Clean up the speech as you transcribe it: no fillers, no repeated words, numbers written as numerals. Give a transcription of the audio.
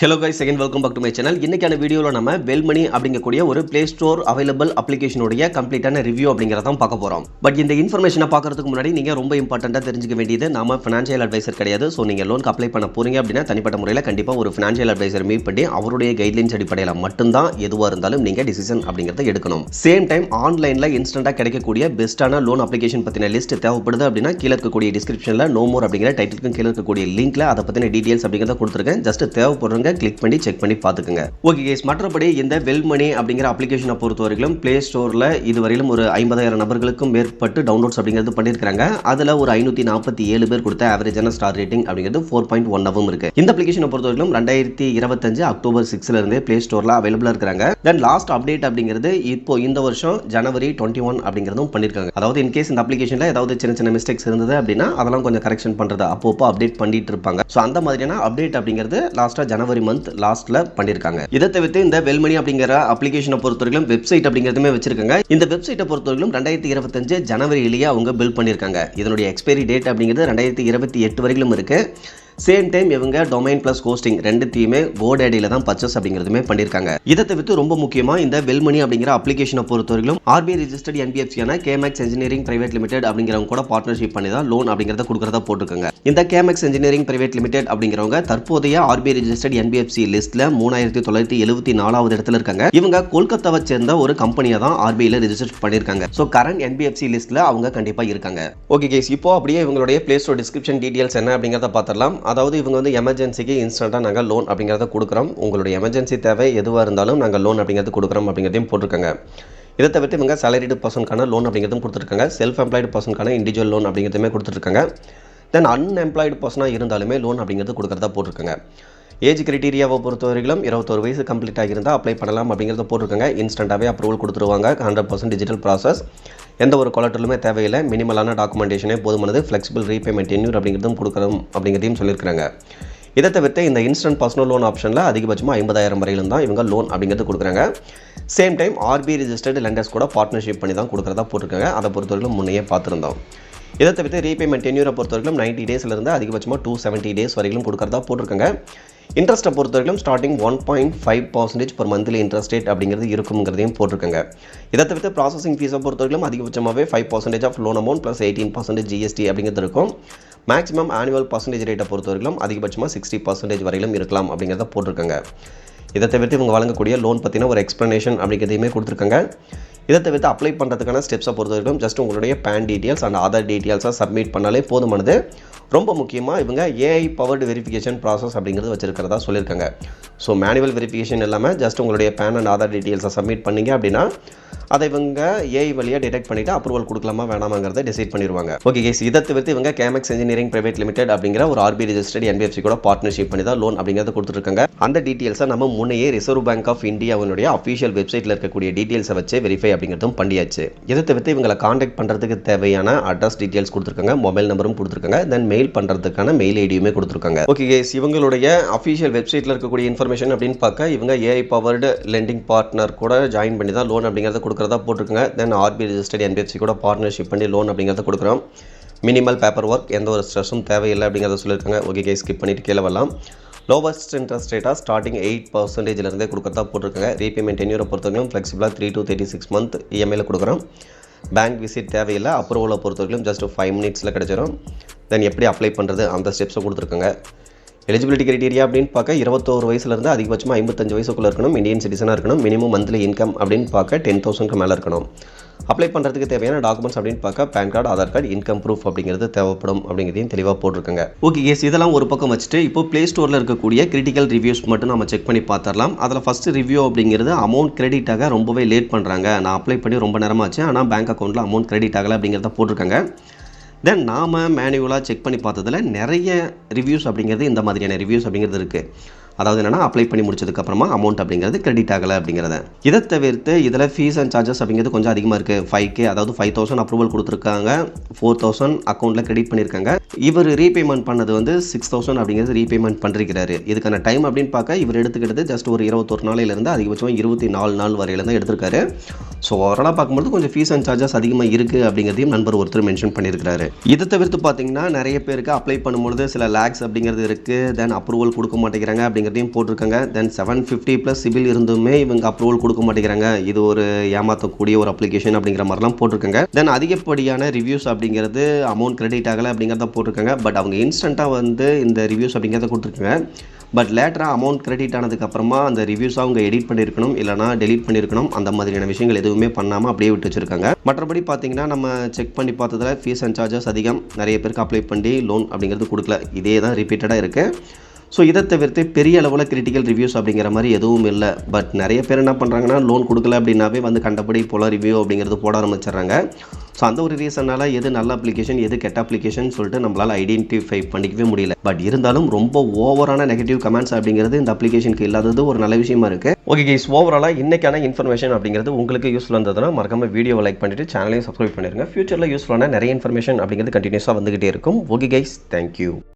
Hello guys, again welcome back to my channel. இன்னைக்கான வீடியோல நம்ம வெல்மனி அப்படிங்கக்கூடிய ஒரு Play Store available application உடைய கம்ப்ளீட்டான ரிவ்யூ அப்படிங்கறத தான் பார்க்க போறோம். பட் இந்த இன்ஃபர்மேஷனை பார்க்கிறதுக்கு முன்னாடி நீங்க ரொம்ப இம்பார்ட்டண்டா தெரிஞ்சுக்க வேண்டியது நாம ஃபைனான்சியல் அட்வைசர் கிடையாது. சோ நீங்க லோனுக்கு அப்ளை பண்ண போறீங்க அப்படினா தனிப்பட்ட முறையில் கண்டிப்பா ஒரு ஃபைனான்சியல் அட்வைசர் மீட் பண்ணி அவருடைய கைட்லைன்ஸ் அடிப்படையில் மட்டும் தான் எதுவா இருந்தாலும் நீங்க டிசிஷன் அப்படிங்கறத எடுக்கணும். சேம் டைம் ஆன்லைன்ல இன்ஸ்டன்ட்டா கிடைக்கக்கூடிய பெஸ்டான லோன் அப்ளிகேஷன் பத்தின லிஸ்ட் தேவைப்படுது அப்படினா கீழ இருக்கக்கூடிய டிஸ்கிரிப்ஷன்ல நோ மோர் அப்படிங்கற டைட்டிலுக்கு கீழ இருக்கக்கூடிய லிங்க்ல அத பத்தின டீடைல்ஸ் அப்படிங்கறத கொடுத்திருக்கேன். ஜஸ்ட் தேவைப்படுறவங்க கிளிக் பண்ணி செக் பண்ணி பாத்துக்கங்க. ஓகே गाइस, மற்றபடி இந்த வெல்மனி அப்படிங்கற அப்ளிகேஷனை பொறுத்தவரைக்கும் Play Storeல இதுவரையிலும் ஒரு 50000 நபர்களுக்கும் மேற்பட்டு டவுன்லோட்ஸ் அப்படிங்கிறது பண்ணிருக்காங்க. அதுல ஒரு 547 பேர் கொடுத்த ஆவரேஜான ஸ்டார் ரேட்டிங் அப்படிங்கிறது 4.1 ஆவும் இருக்கு. இந்த அப்ளிகேஷனை பொறுத்தவரைக்கும் 2025 அக்டோபர் 6ல இருந்தே Play Storeல அவேலபிளா இருக்காங்க. தென் லாஸ்ட் அப்டேட் அப்படிங்கிறது இப்போ இந்த வருஷம் ஜனவரி 21 அப்படிங்கிறதும் பண்ணிருக்காங்க. அதாவது இன் கேஸ் இந்த அப்ளிகேஷன்ல ஏதாவது சின்ன மிஸ்டேக்ஸ் இருந்தது அப்படினா அதெல்லாம் கொஞ்சம் கரெக்ஷன் பண்றது அப்பப்போ அப்டேட் பண்ணிட்டு இருப்பாங்க. சோ அந்த மாதிரியான அப்டேட் அப்படிங்கிறது லாஸ்டா ஜனவரி மந்த் லாஸ்ட்ல பண்ணிருக்காங்க. இதை தவிர்த்து இந்த வெல்மனி அப்படிங்கிற அப்ளிகேஷனை பொறுத்தவரைக்கும் வெப்சைட் அப்படிங்கிறதுமே வச்சிருக்காங்க. இந்த வெப்சைட்டை பொறுத்தவரைக்கும் 2025 ஜனவரியிலேயே அவங்க பில்ட் பண்ணிருக்காங்க. இதனுடைய எக்ஸ்பைரி டேட் அப்படிங்கிறது 2028 வரைக்கும் இருக்கு. சேம் டைம் இவங்க டொமைன் பிளஸ் ஹோஸ்டிங் ரெண்டுத்தையுமே GoDaddyல தான் பர்ச்சேஸ் அப்படிங்கிறதுமே பண்ணிருக்காங்க. இதை தவிர்த்து ரொம்ப முக்கியமா இந்த வெல்மனி அப்படிங்கிற அப்ளிகேஷனை பொறுத்தவரைக்கும் RBI ரெஜிஸ்டர்ட் NBFC-யான KMAX Engineering Private Limited அப்படிங்கிறவங்க கூட பார்ட்னர்ஷிப் பண்ணி தான் லோன் அப்படிங்கிறத கொடுக்கறதா போட்டிருக்காங்க. இந்த KMAX Engineering Private Limited அப்படிங்கிறவங்க தற்போதைய RBI ரெஜிஸ்டர்ட் NBFC லிஸ்ட்ல 3974வது இடத்துல இருக்காங்க. இவங்க கொல்கத்தாவை சேர்ந்த ஒரு கம்பெனியை தான் RBIல ரெஜிஸ்டர் பண்ணிருக்காங்க. சோ கரண்ட் NBFC லிஸ்ட்ல அவங்க கண்டிப்பா இருக்காங்க. ஓகே गाइस, இப்போ அப்படியே இவங்களுடைய Play Store டிஸ்கிரிப்ஷன் டீடைல்ஸ் என்ன அப்படிங்கறத பார்த்தறலாம். அதாவது இவங்க வந்து எமர்ஜென்சிக்கு இன்ஸ்டன்ட்டா நாங்க லோன் அப்படிங்கறத கொடுக்குறோம். உங்களுடைய எமர்ஜென்சி தேவை எதுவா இருந்தாலும் நாங்க லோன் அப்படிங்கறது கொடுக்குறோம் அப்படிங்கறதையும் போட்டுருக்காங்க. இதை தவிர்த்து இவங்க salaried personக்கான லோன் அப்படிங்கறதும் கொடுத்துருக்காங்க. செல்ஃப் எம்ப்ளாய்டு பர்சனுக்கான இண்டிவிஜுவல் லோன் அப்படிங்கறதுமே கொடுத்துருக்காங்க. தென் அன்எம்ப்ளாய்டு பர்சனா இருந்தாலுமே லோன் அப்படிங்கறது கொடுக்கறதா போட்டுருக்காங்க. ஏஜ் கிரைட்டீரியாவை பொறுத்தவரைக்கும் 21 வயசு கம்ப்ளீட் ஆகியிருந்தால் அப்ளை பண்ணலாம் அப்படிங்கிறத போட்டிருக்காங்க. இன்ஸ்டன்ட்டாகவே அப்ரூவல் கொடுத்துருவாங்க. 100% டிஜிட்டல் ப்ராசஸ், எந்த ஒரு கொலட்டருமே தேவையில்லை. மினிமலான டாக்குமெண்டேஷனே போதுமானது. ஃப்ளெக்சிபிள் ரீபேமெண்ட் டென்யூர் அப்படிங்கிறதும் கொடுக்குறோம் அப்படிங்கிறதையும் சொல்லியிருக்காங்க. இதை தவிர்த்து இந்த இன்ஸ்டன்ட் பர்சனல் லோன் ஆப்ஷனில் அதிகபட்சமாக 50000 வரையிலும் தான் இவங்க லோன் அப்படிங்கிறது கொடுக்குறாங்க. Same time RBI registered lenders கூட பார்ட்னர்ஷிப் பண்ணி தான் கொடுக்குறதா போட்டிருக்காங்க. அதை பொறுத்தவரைக்கும் முன்னையே பார்த்துருந்தோம். இதை தவிர்த்து ரீபேமெண்ட் டென்யூரை பொறுத்தவரைக்கும் 90 டேஸ்லேருந்து அதிகபட்சமாக 270 டேஸ் வரைக்கும் கொடுக்குறதா போட்டிருக்காங்க. இன்ட்ரெஸ்ட்டை பொறுத்தவரைக்கும் starting 1.5% per monthly interest rate அப்படிங்கிறது இருக்குங்கிறதையும் போட்டிருக்காங்க. இதை தவிர்த்து ப்ராசஸிங் ஃபீஸை பொறுத்தவரைக்கும் அதிகபட்சமாகவே 5% of loan amount plus 18% GST அப்படிங்கிறது இருக்கும். மேக்ஸிமம் ஆனுவல் பர்சன்டேஜ் ரேட்டை பொறுத்தவரைக்கும் அதிகபட்சமாக 60% வரையிலும் இருக்கலாம் அப்படிங்கிறத போட்டிருக்காங்க. இதை தவிர்த்து இவங்க வழங்கக்கூடிய லோன் பற்றின ஒரு எக்ஸ்ப்ளனேஷன் அப்படிங்கிறதையுமே கொடுத்துருக்காங்க. இதை தவிர்த்து அப்ளை பண்ணுறதுக்கான ஸ்டெப்ஸை பொறுத்தவரைக்கும் ஜஸ்ட் உங்களுடைய பேன் டீட்டெயில்ஸ் அண்ட் ஆதார் டீட்டெயில்ஸாக சப்மிட் பண்ணாலே போதுமானது. ரொம்ப முக்கியமாக இவங்க AI பவர்டு வெரிஃபிகேஷன் ப்ராசஸ் அப்படிங்கிறது வச்சிருக்கிறதா சொல்லியிருக்காங்க. ஸோ மேனுவல் வெரிஃபிகேஷன் இல்லாமல் ஜஸ்ட் உங்களுடைய பேன் அண்ட் ஆதார் டீட்டெயில்ஸை சப்மிட் பண்ணிங்க அப்படின்னா அதை இவங்க AI வழியாக டிடெக்ட் பண்ணிவிட்டு அப்ரூவல் கொடுக்கலாமா வேணாமாங்கிறத டிசைட் பண்ணிடுவாங்க. ஓகே गाइस, இதை தவிர்த்து இவங்க KMAX Engineering Private Limited அப்படிங்கிற ஒரு RBI ரெஜிஸ்டர்ட் NBFC கூட பார்ட்னர்ஷிப் பண்ணி தான் லோன் அப்படிங்கிறத கொடுத்துருக்காங்க. அந்த டீட்டெயில்ஸை நம்ம முன்னையே ரிசர்வ் பேங்க் ஆஃப் இந்தியாவினுடைய அஃபிஷியல் வெப்சைட்டில் இருக்கக்கூடிய டீட்டெயில்ஸை வச்சு வெரிஃபை அப்படிங்கிறதும் பண்ணியாச்சு. இதை தவிர்த்து இவங்களை காண்டாக்ட் பண்ணுறதுக்கு தேவையான அட்ரஸ் டீட்டெயில்ஸ் கொடுத்துருக்காங்க. மொபைல் நம்பரும் கொடுத்துருக்காங்க. தென் மெயில் பண்ணுறதுக்கான மெயில் ஐடியுமே கொடுத்துருக்காங்க. ஓகே गाइस, இவங்களுடைய அஃபிஷியல் வெப்சைட்டில் இருக்கக்கூடிய இன்ஃபர்மேஷன் அப்படின்னு பார்க்க இவங்க AI பவர்டு லெண்டிங் பார்ட்னர் கூட ஜாயின் பண்ணி தான் லோன் அப்படிங்கிறத கொடுக்குறதா போட்டிருக்காங்க. தென் RBI ரெஜிஸ்டர்ட் NBFC கூட பார்ட்னர்ஷிப் பண்ணி லோன் அப்படிங்கிறத கொடுக்குறோம். மினிமல் பேப்பர் ஒர்க், எந்த ஒரு ஸ்ட்ரெஸ்ஸும் தேவையில்லை அப்படிங்கிறத சொல்லியிருக்காங்க. ஓகே गाइस, ஸ்கிப் பண்ணிட்டு கீழே வரலாம். லோவஸ்ட் இன்ட்ரெஸ்ட் ரேட்டாக ஸ்டார்டிங் 8%லேருந்தே கொடுக்கறதா போட்டிருக்காங்க. ரீபேமெண்ட் டென்யூரை பொறுத்தவரைக்கும் ஃப்ளெக்சிபிளாக 3 to 36 month EMIயில் கொடுக்குறோம். பேங்க் விசிட் தேவையில்லை. அப்ரூவலை பொறுத்தவரைக்கும் ஜஸ்ட் 5 minutesல கிடச்சிடும். தென் எப்படி அப்ளை பண்ணுறது அந்த ஸ்டெப்ஸை கொடுத்துருக்காங்க. எலிஜிபிலிட்டி கிரைட்டீரியா அப்படின்னு பார்க்க 21 வயசுலேருந்து அதிகபட்சமாக 55 வயசுக்குள்ளே இருக்கணும். இந்தியன் சிட்டிசனாக இருக்கணும். மினிமம் மந்த்லி இன்கம் அப்படின்னு பார்க்க 10,000க்கு மேலே இருக்கணும். அப்ளை பண்ணுறதுக்கு தேவையான டாக்குமெண்ட்ஸ் அப்படின்னு பார்க்க PAN card, Aadhaar card, income proof அப்படிங்கிறது தேவைப்படும் அப்படிங்கிறதையும் தெளிவாக போட்டிருக்காங்க. ஓகே गाइस, இதெல்லாம் ஒரு பக்கம் வச்சுட்டு இப்போ Play Storeல இருக்கக்கூடிய கிரிட்டிக்கல் ரிவ்யூஸ் மட்டும் நம்ம செக் பண்ணி பார்த்துடலாம். அதில் ஃபர்ஸ்ட் ரிவ்யூ அப்படிங்கிறது அமௌண்ட் கிரெடிட் ஆக ரொம்பவே லேட் பண்ணுறாங்க. நான் அப்ளை பண்ணி ரொம்ப நேரமாச்சு, ஆனால் பேங்க் அக்கௌண்ட்டில் அமௌண்ட் கிரெடிட் ஆகலை அப்படிங்கிறத போட்டிருக்காங்க. தென் நாம் மேனுவலாக செக் பண்ணி பார்த்ததில் நிறைய ரிவ்யூஸ் அப்படிங்கிறது இந்த மாதிரியான ரிவ்யூஸ் அப்படிங்கிறது இருக்குது. அதாவது என்னென்னா அப்ளை பண்ணி முடிச்சதுக்கப்புறமா அமௌண்ட் அப்படிங்கிறது கிரெடிட் ஆகலை அப்படிங்கிறத. இதை தவிர்த்து இதில் ஃபீஸ் அண்ட் சார்ஜஸ் அப்படிங்கிறது கொஞ்சம் அதிகமாக இருக்குது. 5K, அதாவது 5000 அப்ரூவல் கொடுத்துருக்காங்க. 4000 அக்கௌண்ட்டில் கிரெடிட் பண்ணியிருக்காங்க. இவர் ரீபேமெண்ட் பண்ணது வந்து 6000 அப்படிங்கிறது ரீபேமெண்ட் பண்ணிருக்கிறாரு. இதுக்கான டைம் அப்படின்னு பார்க்க இவர் எடுத்துக்கிட்டது ஜஸ்ட் ஒரு 21 நாளையிலேருந்து அதிகபட்சமாக 24 நாள் வரையில தான் எடுத்திருக்காரு. ஸோ ஓவராலாக பார்க்கும்போது கொஞ்சம் ஃபீஸ் அண்ட் சார்ஜஸ் அதிகமாக இருக்குது அப்படிங்கிறதையும் நண்பர் ஒருத்தர் மென்ஷன் பண்ணியிருக்காரு. இதை தவிர்த்து பார்த்தீங்கன்னா நிறைய பேருக்கு அப்ளை பண்ணும்பொழுது சில லேக்ஸ் அப்படிங்கிறது இருக்குது, தென் அப்ரூவல் கொடுக்க மாட்டேங்கிறாங்க அப்படிங்கிறதையும் போட்டிருக்காங்க. தென் 750+ சிபில் இருந்துமே இவங்க அப்ரூவல் கொடுக்க மாட்டேங்கிறாங்க, இது ஒரு ஏமாற்றக்கூடிய ஒரு அப்ளிகேஷன் அப்படிங்கிற மாதிரிலாம் போட்டிருக்காங்க. தென் அதிகப்படியான ரிவ்யூஸ் அப்படிங்கிறது அமௌண்ட் கிரெடிட் ஆகலை அப்படிங்கிறத போட்டிருக்காங்க. பட் அவங்க இன்ஸ்டண்ட்டாக வந்து இந்த ரிவ்யூஸ் அப்படிங்கிறத கொடுத்துருக்காங்க. பட் லேட்டராக அமௌண்ட் கிரெடிட் ஆனதுக்கப்புறமா அந்த ரிவ்யூஸாக அவங்க எடிட் பண்ணியிருக்கணும், இல்லைனா டெலீட் பண்ணியிருக்கணும். அந்த மாதிரியான விஷயங்கள் எதுவுமே பண்ணாமல் அப்படியே விட்டு வச்சுருக்காங்க. மற்றபடி பார்த்தீங்கன்னா நம்ம செக் பண்ணி பார்த்ததில் ஃபீஸ் அண்ட் சார்ஜஸ் அதிகம், நிறைய பேருக்கு அப்ளை பண்ணி லோன் அப்படிங்கிறது கொடுக்கல, இதே தான் ரிப்பீட்டடாக இருக்குது. ஸோ இதை தவிர்த்து பெரிய அளவில் கிரிட்டிக்கல் ரிவ்யூஸ் அப்படிங்கிற மாதிரி எதுவும் இல்லை. பட் நிறைய பேர் என்ன பண்ணுறாங்கன்னா லோன் கொடுக்கல அப்படின்னாவே வந்து கண்டபடி போல ரிவ்யூ அப்படிங்கிறது போட ஆரம்பிச்சிடுறாங்க. ஸோ அந்த ஒரு ரீசனால் எது நல்ல அப்ளிகேஷன் எது கெட்ட அப்ளிகேஷன் சொல்லிட்டு நம்மளால் ஐடென்டிஃபை பண்ணிக்கவே முடியல. பட் இருந்தாலும் ரொம்ப ஓவரான நெகட்டிவ் கமெண்ட்ஸ் அப்படிங்கிறது இந்த அப்ளிகேஷனுக்கு இல்லாதது ஒரு நல்ல விஷயமா இருக்குது. ஓகே கைஸ், ஓவராலாக இன்றைக்கான இன்ஃபர்மேஷன் அப்படிங்கிறது உங்களுக்கு யூஸ்ஃபுல்லாக இருந்ததுன்னா மறக்காம வீடியோவை லைக் பண்ணிவிட்டு சேனலையும் சப்ஸ்கிரைப் பண்ணிடுங்க. ஃபியூச்சரில் யூஸ்ஃபுல்லான நிறைய இன்ஃபர்மேஷன் அப்படிங்கிறது கண்டினியூஸாக வந்துகிட்டே இருக்கும். Okay guys, thank you.